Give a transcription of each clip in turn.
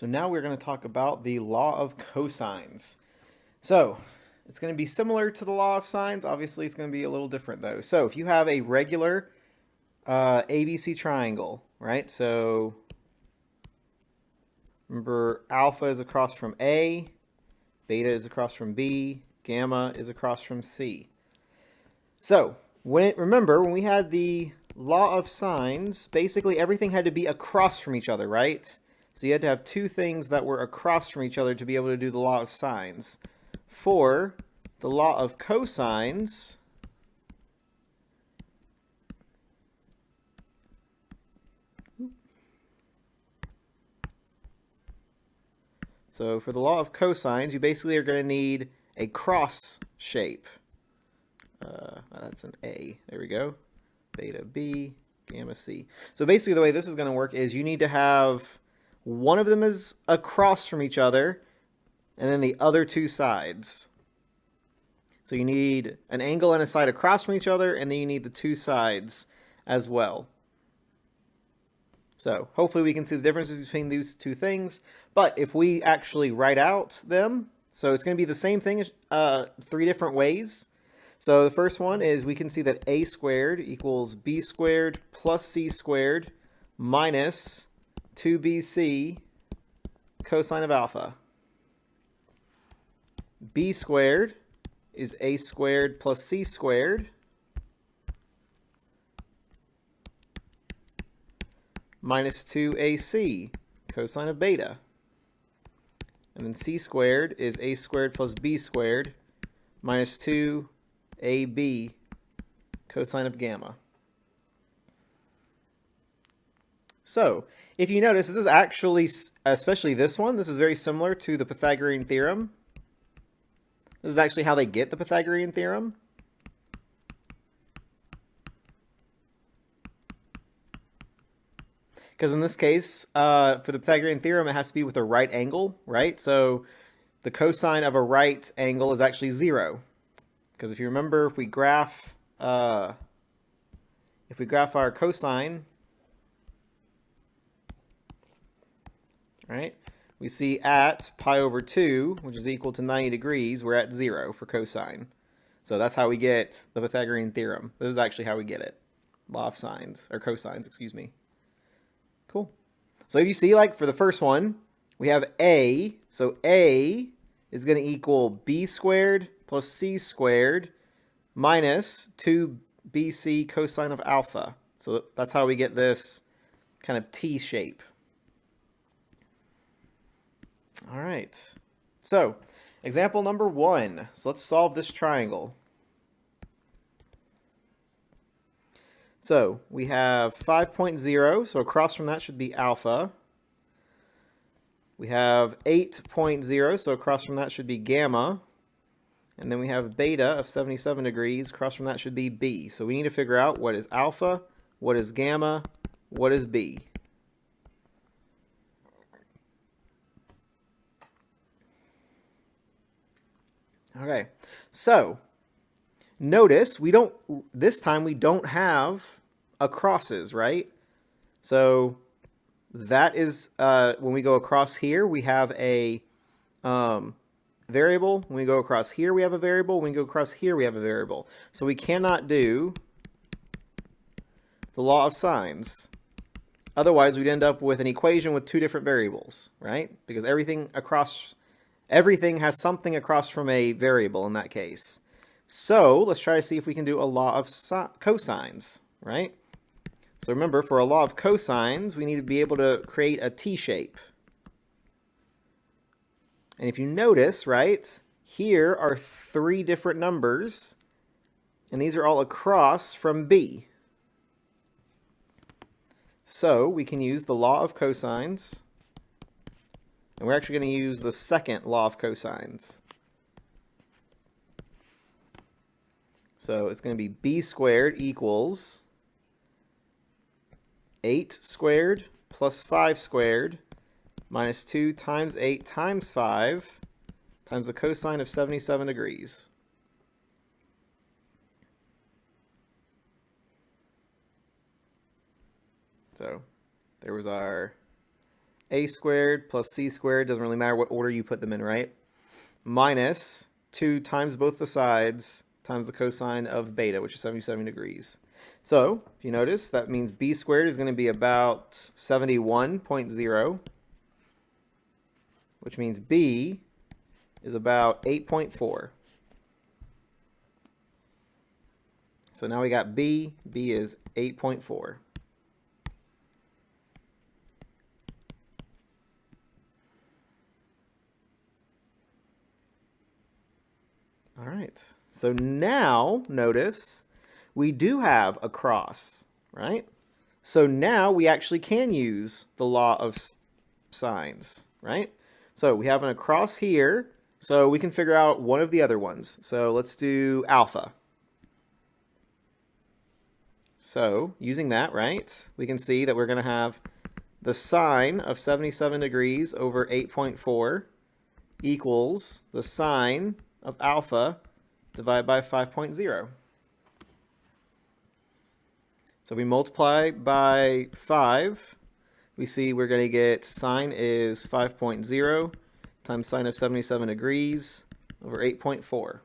So now we're going to talk about the law of cosines. So it's going to be similar to the law of sines. Obviously, it's going to be a little different though. So if you have a regular ABC triangle, right? So remember, alpha is across from A, beta is across from B, gamma is across from C. So remember when we had the law of sines, basically everything had to be across from each other, right? So you had to have two things that were across from each other to be able to do the law of sines. For the law of cosines, so for the law of cosines, you basically are going to need a cross shape. That's an A. There we go. Beta B, gamma C. So basically the way this is going to work is you need to have one of them is across from each other and then the other two sides. So you need an angle and a side across from each other, and then you need the two sides as well. So hopefully we can see the differences between these two things. But if we actually write out them, so it's going to be the same thing three different ways. So the first one is we can see that a squared equals b squared plus c squared minus 2bc cosine of alpha. B squared is a squared plus c squared minus 2ac cosine of beta. And then c squared is a squared plus b squared minus 2ab cosine of gamma. So if you notice, this is actually, especially this one, this is very similar to the Pythagorean theorem. This is actually how they get the Pythagorean theorem. Because in this case, for the Pythagorean theorem, it has to be with a right angle, right? So the cosine of a right angle is actually 0. Because if you remember, if we graph our cosine, right, we see at pi over 2, which is equal to 90 degrees, we're at 0 for cosine. So that's how we get the Pythagorean theorem. This is actually how we get it. Law of sines, or cosines, excuse me. Cool. So if you see, like, for the first one, we have A. So A is going to equal B squared plus C squared minus 2BC cosine of alpha. So that's how we get this kind of T shape. All right. So example number 1. So let's solve this triangle. So we have 5.0, so across from that should be alpha. We have 8.0, so across from that should be gamma. And then we have beta of 77 degrees, across from that should be b. So we need to figure out what is alpha, what is gamma, what is b. Okay, so notice this time we don't have crosses, right? So that is, when we go across here, we have a variable. When we go across here, we have a variable. When we go across here, we have a variable. So we cannot do the law of sines. Otherwise, we'd end up with an equation with two different variables, right? Because everything has something across from a variable in that case. So let's try to see if we can do a law of cosines, right? So remember, for a law of cosines, we need to be able to create a T shape. And if you notice, right, here are three different numbers, and these are all across from B. So we can use the law of cosines, and we're actually going to use the second law of cosines. So it's going to be b squared equals 8 squared plus 5 squared minus 2 times 8 times 5 times the cosine of 77 degrees. So there was our a squared plus c squared, doesn't really matter what order you put them in, right? Minus 2 times both the sides times the cosine of beta, which is 77 degrees. So, if you notice, that means b squared is going to be about 71.0, which means b is about 8.4. So now we got b. B is 8.4. All right. So now, notice, we do have a cross, right? So now we actually can use the law of sines, right? So we have an across here, so we can figure out one of the other ones. So let's do alpha. So using that, right, we can see that we're going to have the sine of 77 degrees over 8.4 equals the sine of alpha divided by 5.0. So we multiply by 5. We see we're going to get sine is 5.0 times sine of 77 degrees over 8.4.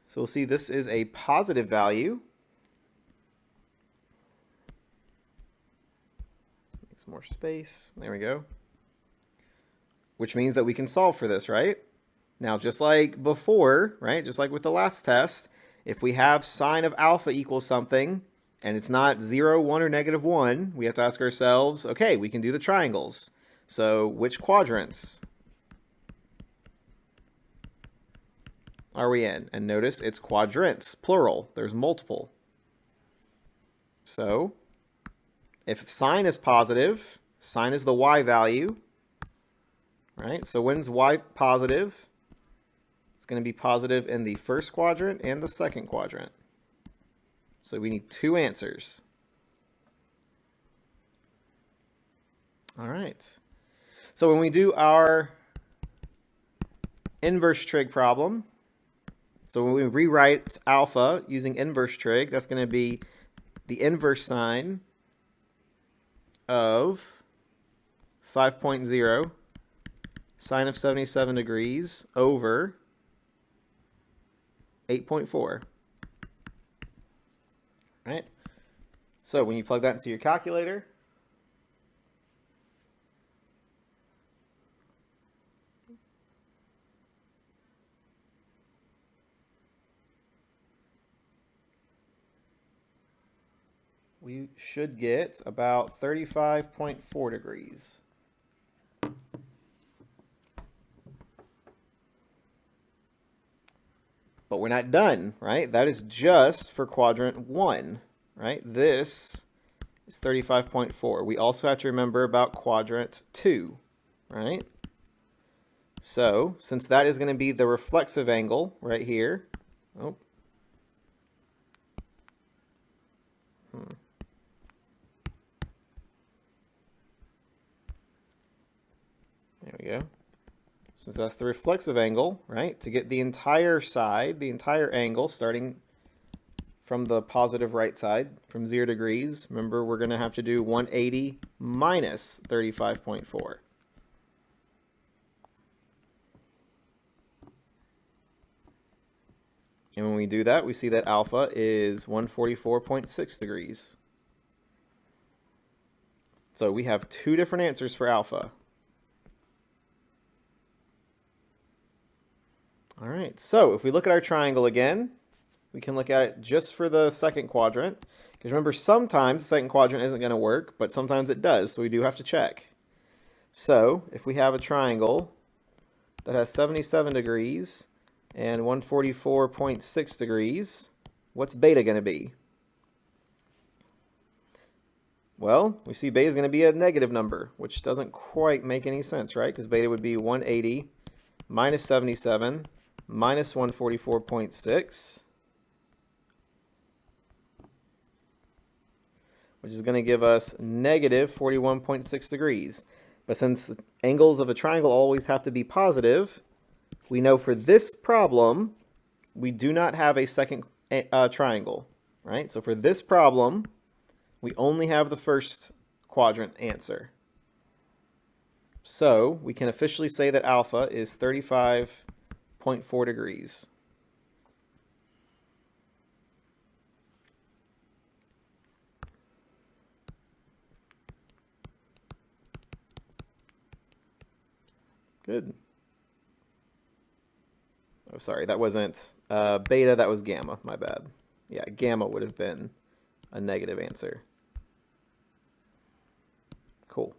So we'll see this is a positive value. Make some more space. There we go. Which means that we can solve for this, right? Now, just like before, right? Just like with the last test, if we have sine of alpha equals something, and it's not 0, 1, or -1, we have to ask ourselves, okay, we can do the triangles. So which quadrants are we in? And notice it's quadrants, plural. There's multiple. So if sine is positive, sine is the y value, right? So when's y positive? It's going to be positive in the first quadrant and the second quadrant. So we need 2 answers. All right. So when we do our inverse trig problem, so when we rewrite alpha using inverse trig, that's going to be the inverse sine of 5.0 sine of 77 degrees over 8.4. Right? So when you plug that into your calculator, we should get about 35.4 degrees. But we're not done, right? That is just for quadrant 1, right? This is 35.4. We also have to remember about quadrant 2, right? So, since that is going to be the reflexive angle right here. Oh. There we go. Since that's the reflexive angle, right? To get the entire side, the entire angle, starting from the positive right side, from 0 degrees, remember we're going to have to do 180 minus 35.4. And when we do that, we see that alpha is 144.6 degrees. So we have 2 different answers for alpha. All right, so if we look at our triangle again, we can look at it just for the second quadrant. Because remember, sometimes the second quadrant isn't going to work, but sometimes it does, so we do have to check. So if we have a triangle that has 77 degrees and 144.6 degrees, what's beta going to be? Well, we see beta is going to be a negative number, which doesn't quite make any sense, right? Because beta would be 180 minus 77 minus 144.6, which is going to give us negative 41.6 degrees. But since the angles of a triangle always have to be positive, we know for this problem, we do not have a second triangle, right? So for this problem, We only have the first quadrant answer. So we can officially say that alpha is 35.4 degrees. Good. Oh, sorry, that wasn't beta, that was gamma, my bad. Yeah, gamma would have been a negative answer. Cool.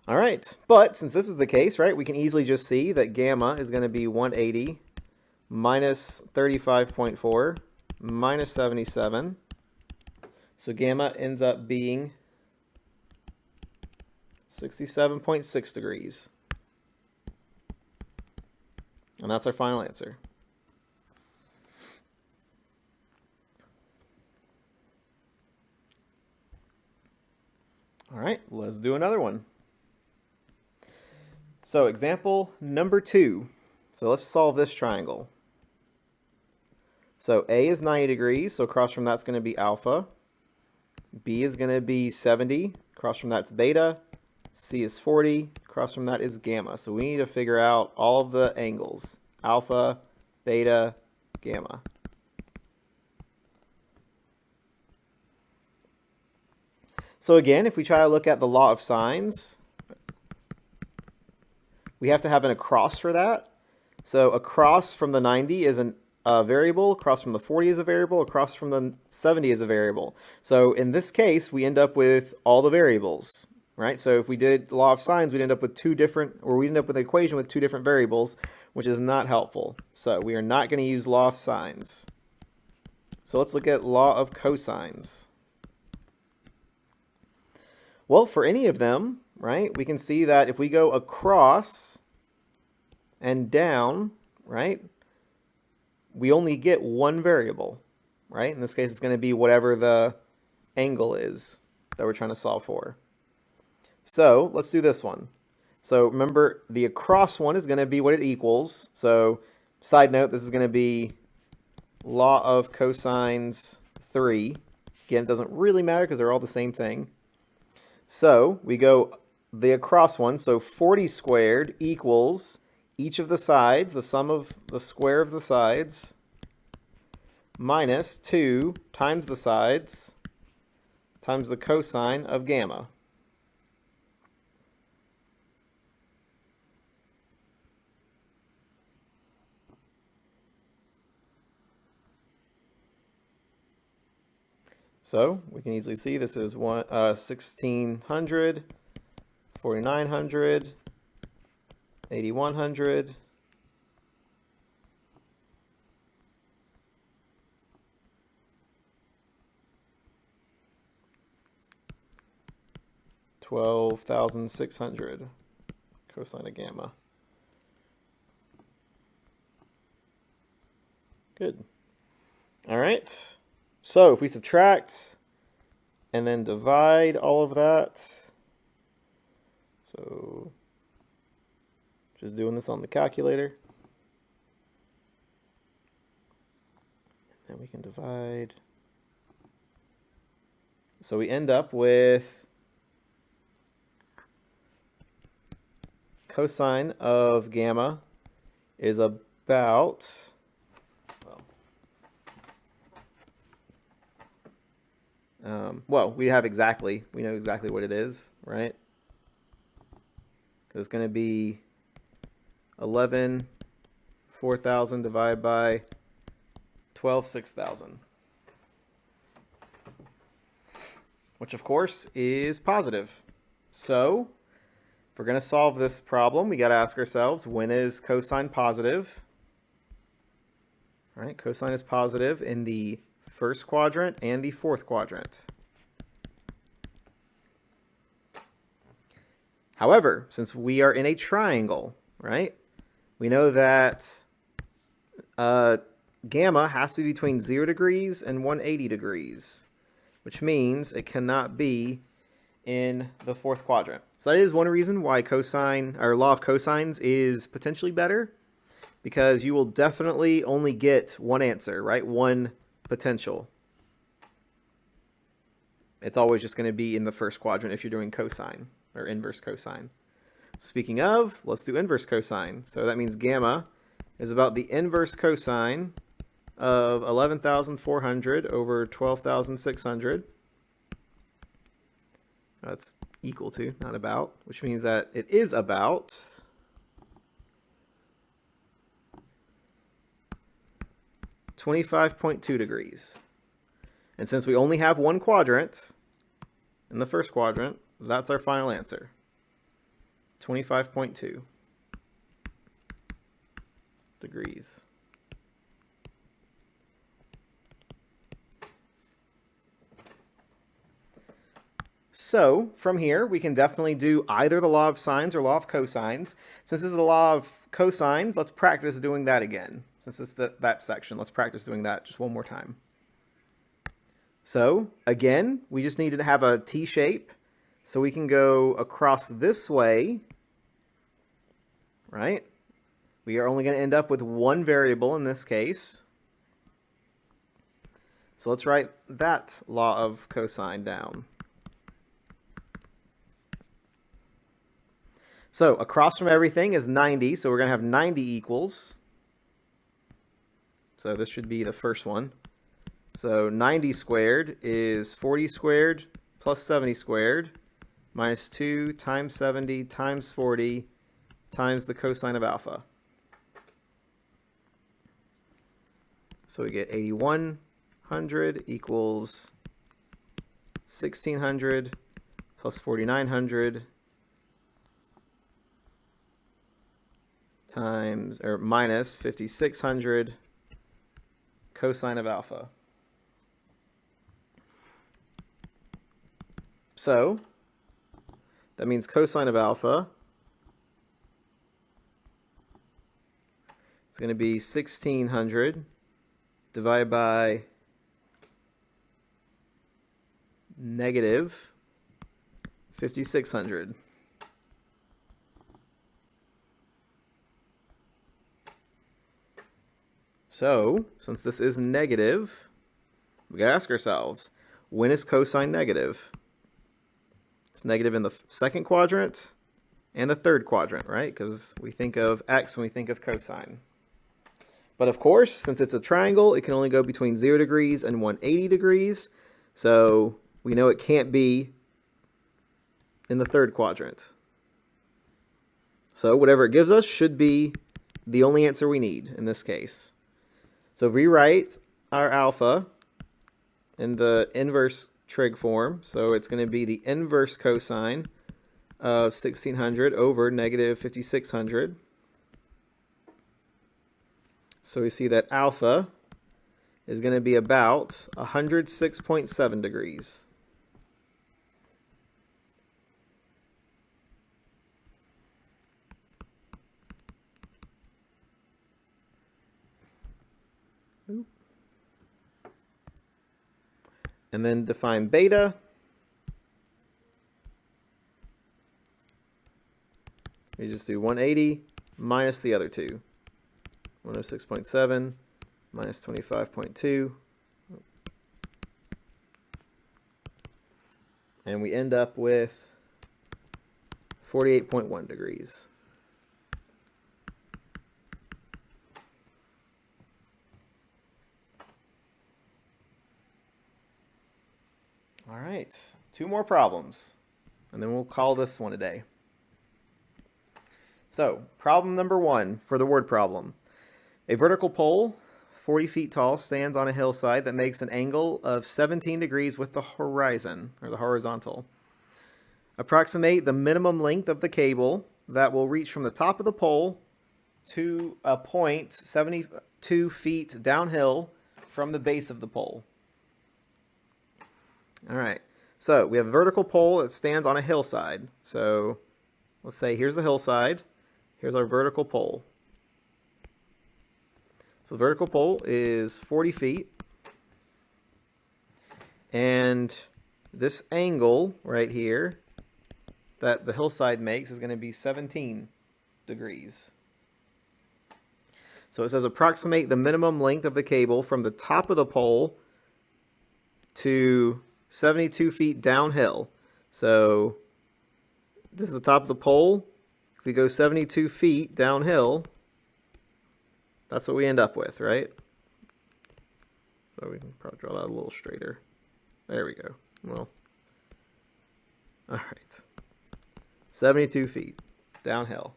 All right, but since this is the case, right, we can easily just see that gamma is going to be 180 minus 35.4 minus 77. So gamma ends up being 67.6 degrees. And that's our final answer. All right, let's do another one. So example number 2. So let's solve this triangle. So A is 90 degrees, so across from that's going to be alpha. B is going to be 70, across from that's beta. C is 40, across from that is gamma. So we need to figure out all of the angles, alpha, beta, gamma. So again, if we try to look at the law of sines, we have to have an across for that. So across from the 90 is a variable, across from the 40 is a variable, across from the 70 is a variable. So in this case, we end up with all the variables, right? So if we did law of sines, we'd end up with we'd end up with an equation with two different variables, which is not helpful. So we are not going to use law of sines. So let's look at law of cosines. Well, for any of them, right, we can see that if we go across and down, right, we only get one variable, right? In this case, it's going to be whatever the angle is that we're trying to solve for. So let's do this one. So remember, the across one is going to be what it equals. So side note, this is going to be law of cosines 3. Again, it doesn't really matter because they're all the same thing. So we go the across one, so 40 squared equals each of the sides, the sum of the square of the sides, minus 2 times the sides times the cosine of gamma. So we can easily see this is 1600, 4900, 8100, $12,600 cosine of gamma. Good. All right. So if we subtract and then divide all of that, so just doing this on the calculator, and then we can divide. So we end up with cosine of gamma is about, well, we know exactly what it is, right? It's going to be 4,000 divided by 6,000. Which of course is positive. So if we're going to solve this problem, we got to ask ourselves, when is cosine positive? All right, cosine is positive in the first quadrant and the fourth quadrant. However, since we are in a triangle, right, we know that gamma has to be between 0 degrees and 180 degrees, which means it cannot be in the fourth quadrant. So that is one reason why cosine, or law of cosines, is potentially better, because you will definitely only get one answer, right? One potential. It's always just going to be in the first quadrant if you're doing cosine or inverse cosine. Speaking of, let's do inverse cosine. So that means gamma is about the inverse cosine of 11,400 over 12,600. That's equal to, not about, which means that it is about 25.2 degrees. And since we only have one quadrant in the first quadrant, that's our final answer. 25.2 degrees. So from here, we can definitely do either the law of sines or law of cosines. Since this is the law of cosines, let's practice doing that again. Since it's that section, let's practice doing that just one more time. So again, we just need to have a T shape. So we can go across this way, right? We are only going to end up with one variable in this case. So let's write that law of cosine down. So across from everything is 90, so we're going to have 90 equals. So this should be the first one. So 90 squared is 40 squared plus 70 squared minus 2 times 70 times 40 times the cosine of alpha. So we get 8100 equals 1600 plus 4900 times, or minus 5600 cosine of alpha. So that means cosine of alpha is going to be 1600 divided by negative 5600. So, since this is negative, we gotta ask ourselves, when is cosine negative? It's negative in the second quadrant and the third quadrant, right? Because we think of x when we think of cosine. But of course, since it's a triangle, it can only go between 0 degrees and 180 degrees. So we know it can't be in the third quadrant. So whatever it gives us should be the only answer we need in this case. So rewrite our alpha in the inverse trig form. So it's going to be the inverse cosine of 1600 over negative 5600. So we see that alpha is going to be about 106.7 degrees. And then define beta. We just do 180 minus the other two. 106.7 minus 25.2. And we end up with 48.1 degrees. All right, 2 more problems, and then we'll call this one a day. So, problem number 1 for the word problem. A vertical pole, 40 feet tall, stands on a hillside that makes an angle of 17 degrees with the horizon, or the horizontal. Approximate the minimum length of the cable that will reach from the top of the pole to a point 72 feet downhill from the base of the pole. All right, so we have a vertical pole that stands on a hillside. So let's say here's the hillside. Here's our vertical pole. So the vertical pole is 40 feet. And this angle right here that the hillside makes is going to be 17 degrees. So it says approximate the minimum length of the cable from the top of the pole to 72 feet downhill. So this is the top of the pole. If we go 72 feet downhill, that's what we end up with, right? So we can probably draw that a little straighter. There we go. Well, all right. 72 feet downhill.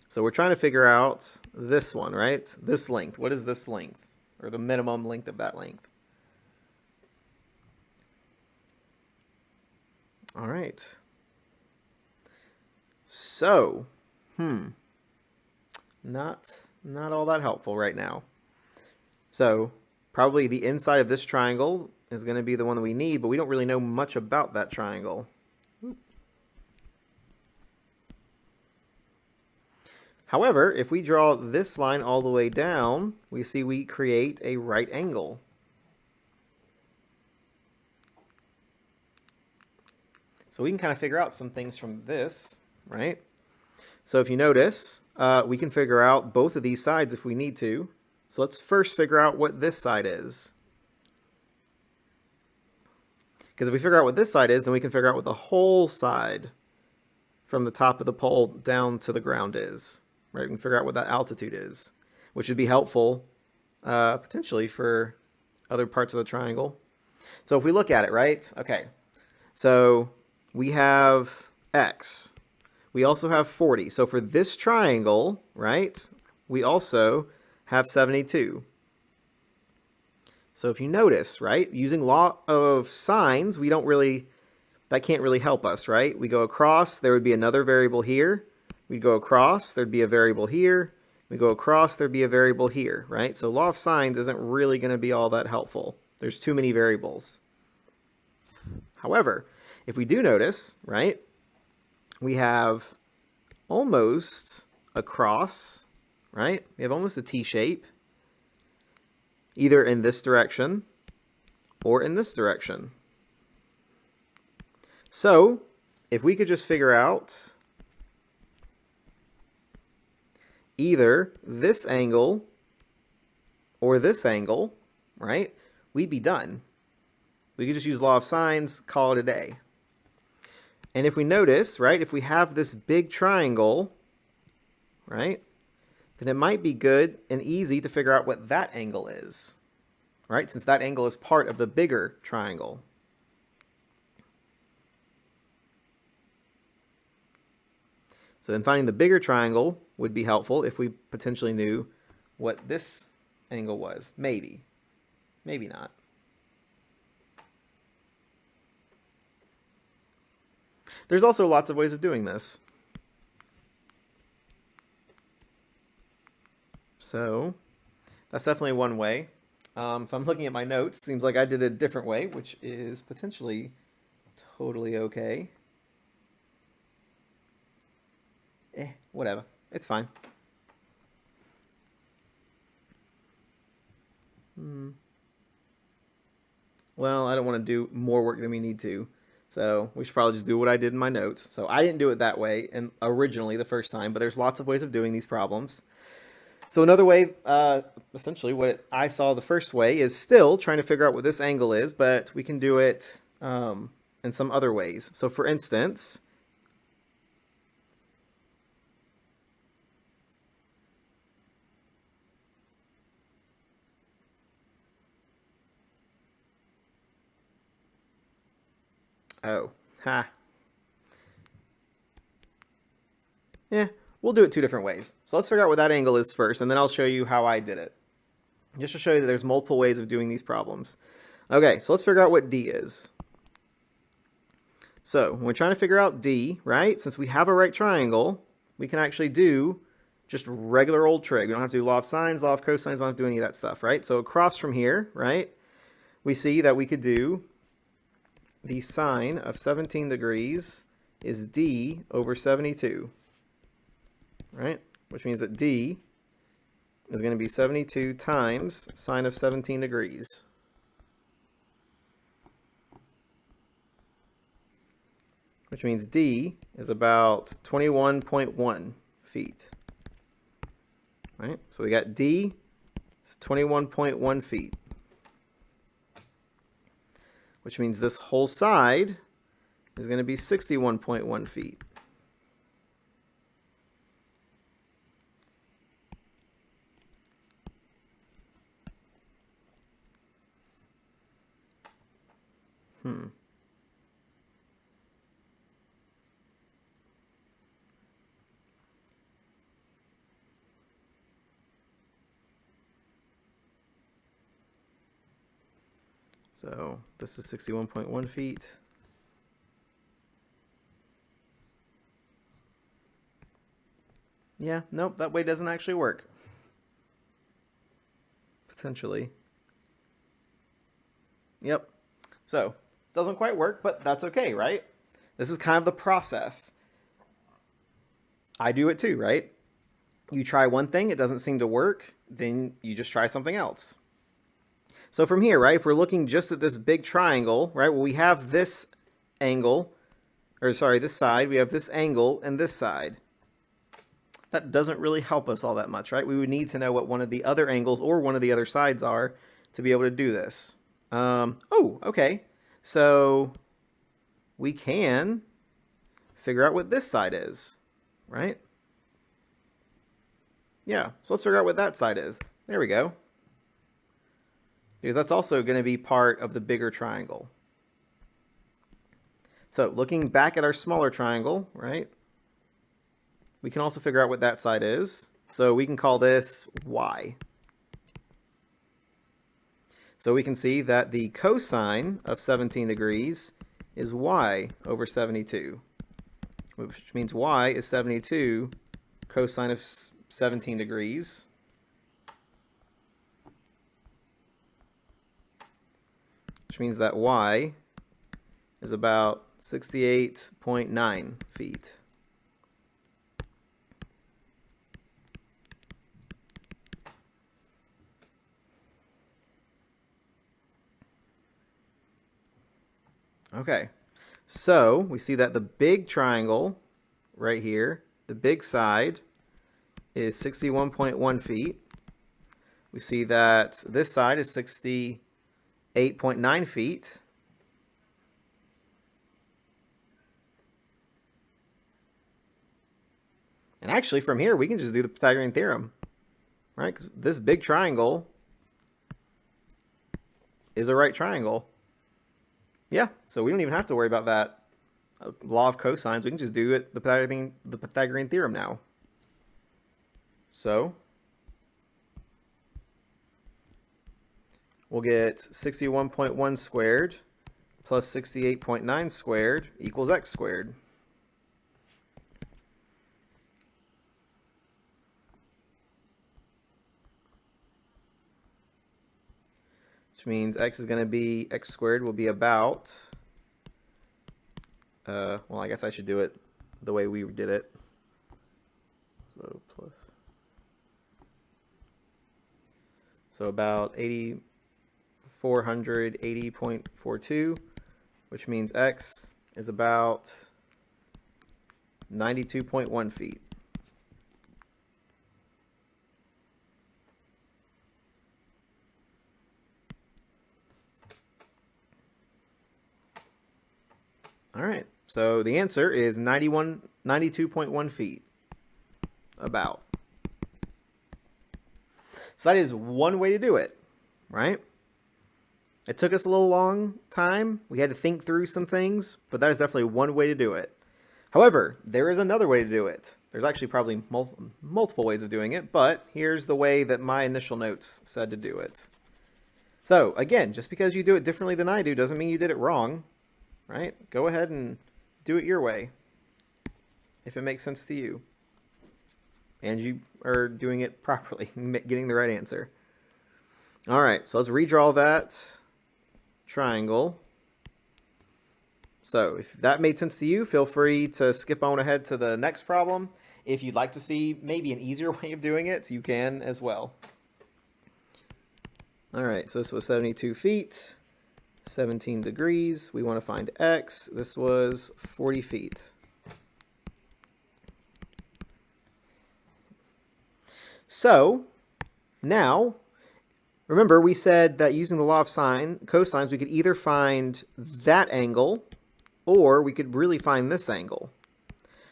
So we're trying to figure out this one, right? This length. What is this length? Or the minimum length of that length? All right. So, not all that helpful right now. So, probably the inside of this triangle is going to be the one that we need, but we don't really know much about that triangle. However, if we draw this line all the way down, we see we create a right angle. So we can kind of figure out some things from this, right? So if you notice, we can figure out both of these sides if we need to. So let's first figure out what this side is. Because if we figure out what this side is, then we can figure out what the whole side from the top of the pole down to the ground is. Right, we can figure out what that altitude is, which would be helpful potentially for other parts of the triangle. So if we look at it, right? Okay, so we have x. We also have 40. So for this triangle, right, we also have 72. So if you notice, right, using law of sines, we don't really, that can't really help us, right? We go across, there would be another variable here. We'd go across, there'd be a variable here. We go across, there'd be a variable here, right? So law of sines isn't really going to be all that helpful. There's too many variables. However, if we do notice, right, we have almost a cross, right? We have almost a T shape, either in this direction or in this direction. So if we could just figure out either this angle or this angle, right, we'd be done. We could just use law of sines, call it a day. And if we notice, right, if we have this big triangle, right, then it might be good and easy to figure out what that angle is, right, since that angle is part of the bigger triangle. So in finding the bigger triangle would be helpful if we potentially knew what this angle was. Maybe. Maybe not. There's also lots of ways of doing this. So that's definitely one way. If I'm looking at my notes, seems like I did a different way, which is potentially totally okay. Whatever. It's fine. Well, I don't want to do more work than we need to. So we should probably just do what I did in my notes. So I didn't do it that way and originally the first time, but there's lots of ways of doing these problems. So another way, essentially what I saw the first way is still trying to figure out what this angle is, but we can do it in some other ways. So for instance, yeah, we'll do it two different ways. So let's figure out what that angle is first, and then I'll show you how I did it. Just to show you that there's multiple ways of doing these problems. Okay, so let's figure out what D is. So when we're trying to figure out D, right, since we have a right triangle, we can actually do just regular old trig. We don't have to do law of sines, law of cosines, we don't have to do any of that stuff, right? So across from here, right, we see that we could do the sine of 17 degrees is D over 72, right? Which means that D is going to be 72 times sine of 17 degrees. Which means D is about 21.1 feet. Right? So we got D is 21.1 feet. which means this whole side is going to be 61.1 feet. So this is 61.1 feet. Yeah, nope, that way doesn't actually work. Potentially. Yep. So, doesn't quite work, but that's okay, right? This is kind of the process. I do it too, right? You try one thing, it doesn't seem to work, then you just try something else. So from here, right, if we're looking just at this big triangle, right, well, we have this angle, or sorry, this side, we have this angle and this side. That doesn't really help us all that much, right? We would need to know what one of the other angles or one of the other sides are to be able to do this. Oh, okay. So we can figure out what this side is, right? Yeah, so let's figure out what that side is. There we go. Because that's also going to be part of the bigger triangle. So looking back at our smaller triangle, right, we can also figure out what that side is. So we can call this y. So we can see that the cosine of 17 degrees is y over 72, which means y is 72 cosine of 17 degrees. Which means that y is about 68.9 feet. Okay, so we see that the big triangle right here, the big side, is 61.1 feet. We see that this side is 68.9 feet. And actually, from here, we can just do the Pythagorean theorem, right? Because this big triangle is a right triangle. Yeah, so we don't even have to worry about that law of cosines. We can just do it the Pythagorean theorem now. So we'll get 61.1 squared plus 68.9 squared equals x squared. Which means x squared will be about, well, I guess I should do it the way we did it. So about 480.42, which means x is about 92.1 feet. All right, so the answer is 92.1 feet, about. So that is one way to do it, right? It took us a little long time. We had to think through some things, but that is definitely one way to do it. However, there is another way to do it. There's actually probably multiple ways of doing it, but here's the way that my initial notes said to do it. So again, just because you do it differently than I do doesn't mean you did it wrong. Right? Go ahead and do it your way if it makes sense to you. And you are doing it properly, getting the right answer. All right, so let's redraw that triangle. So if that made sense to you, feel free to skip on ahead to the next problem. If you'd like to see maybe an easier way of doing it, you can as well. All right, so this was 72 feet. 17 degrees. We want to find x. This was 40 feet. So now Remember, we said that using the law of cosines, we could either find that angle, or we could really find this angle.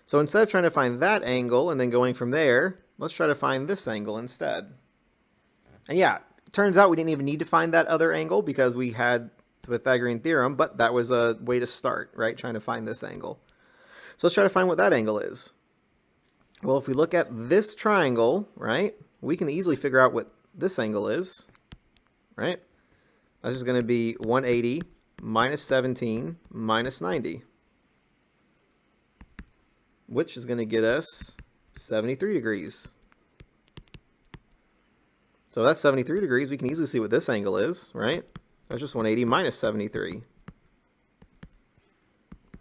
So instead of trying to find that angle and then going from there, let's try to find this angle instead. And yeah, it turns out we didn't even need to find that other angle because we had the Pythagorean theorem, but that was a way to start, right? Trying to find this angle. So let's try to find what that angle is. Well, if we look at this triangle, right, we can easily figure out what this angle is, right? That's just going to be 180 minus 17 minus 90, which is going to get us 73 degrees. So that's 73 degrees. We can easily see what this angle is, right? That's just 180 minus 73.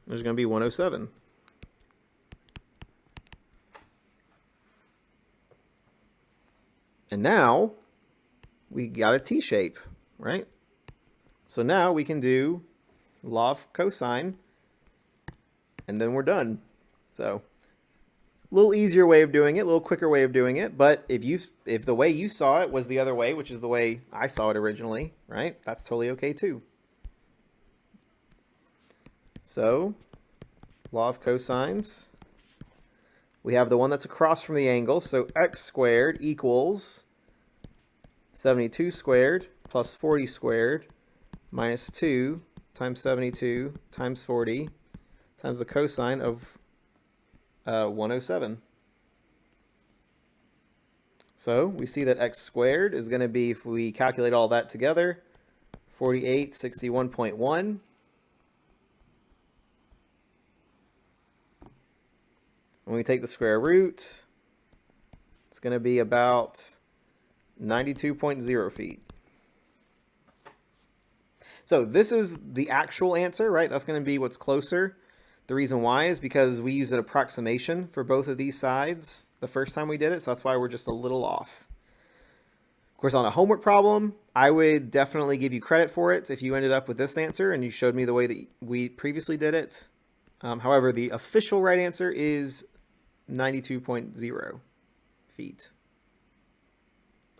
There's going to be 107. And now we got a T-shape, right? So now we can do law of cosine, and then we're done. So a little easier way of doing it, a little quicker way of doing it. But if the way you saw it was the other way, which is the way I saw it originally, right? That's totally okay too. So law of cosines. We have the one that's across from the angle, so x squared equals 72 squared plus 40 squared minus 2 times 72 times 40 times the cosine of 107. So we see that x squared is going to be, if we calculate all that together, 4861.1. When we take the square root, it's going to be about 92.0 feet. So this is the actual answer, right? That's going to be what's closer. The reason why is because we used an approximation for both of these sides the first time we did it, so that's why we're just a little off. Of course, on a homework problem, I would definitely give you credit for it if you ended up with this answer and you showed me the way that we previously did it. However, the official right answer is 92.0 feet.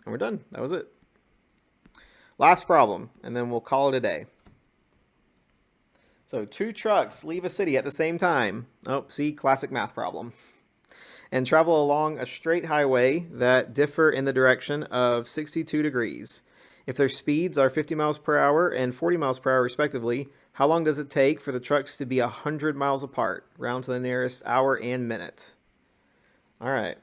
And we're done. That was it. Last problem, and then we'll call it a day. So 2 trucks leave a city at the same time. Oh, see, classic math problem. And travel along a straight highway that differ in the direction of 62 degrees. If their speeds are 50 miles per hour and 40 miles per hour respectively, how long does it take for the trucks to be 100 miles apart, round to the nearest hour and minute? All right.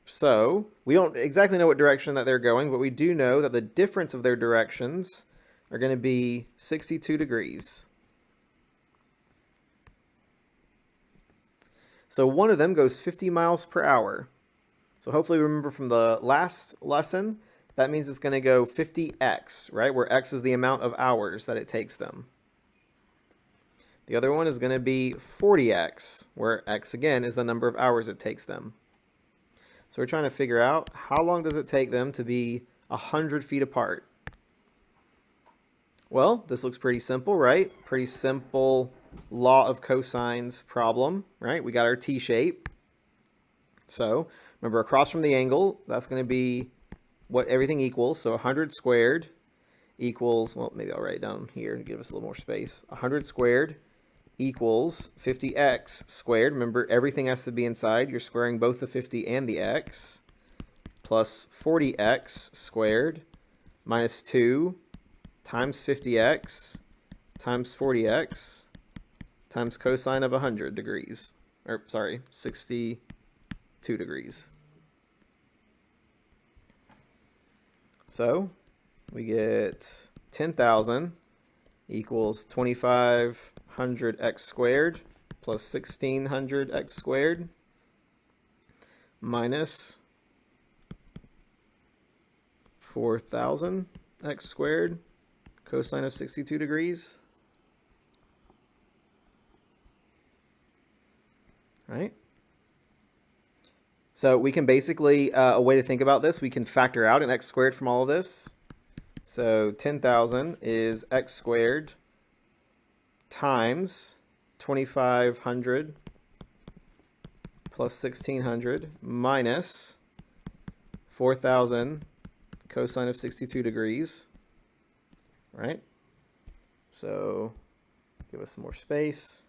So we don't exactly know what direction that they're going, but we do know that the difference of their directions are going to be 62 degrees. So one of them goes 50 miles per hour. So hopefully remember from the last lesson, that means it's going to go 50x, right? Where x is the amount of hours that it takes them. The other one is going to be 40x, where x again is the number of hours it takes them. So we're trying to figure out how long does it take them to be 100 feet apart. Well, this looks pretty simple, right? Pretty simple law of cosines problem, right? We got our T-shape. So remember, across from the angle, that's going to be what everything equals. So 100 squared equals, well, maybe I'll write it down here to give us a little more space. 100 squared equals 50x squared. Remember, everything has to be inside. You're squaring both the 50 and the x. Plus 40x squared minus 2 times 50x times 40x times cosine of 100 degrees. Or, sorry, 62 degrees. So we get 10,000 equals 2,500x squared plus 1,600x squared minus 4,000x squared cosine of 62 degrees. Right? So we can basically, a way to think about this, we can factor out an x squared from all of this. So 10,000 is x squared times 2,500 plus 1,600 minus 4,000 cosine of 62 degrees, right? So give us some more space.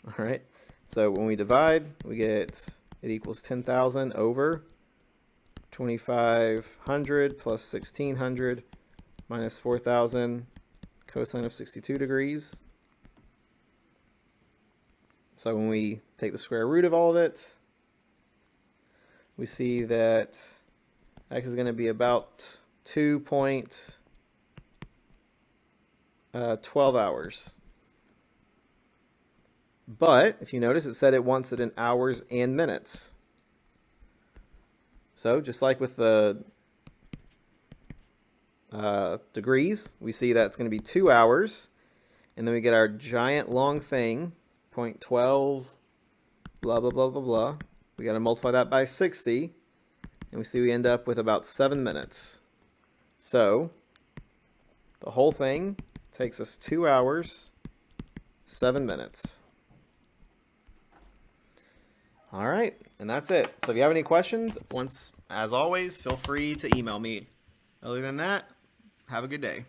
All right, so when we divide, we get it equals 10,000 over 2,500 plus 1,600 minus 4,000 cosine of 62 degrees. So when we take the square root of all of it, we see that x is going to be about 2.12 hours. But if you notice, it said it wants it in hours and minutes. So just like with the degrees, we see that it's going to be 2 hours. And then we get our giant long thing, 0.12, blah, blah, blah, blah, blah. We got to multiply that by 60. And we see we end up with about 7 minutes. So the whole thing takes us 2 hours, 7 minutes. All right, and that's it. So if you have any questions, as always, feel free to email me. Other than that, have a good day.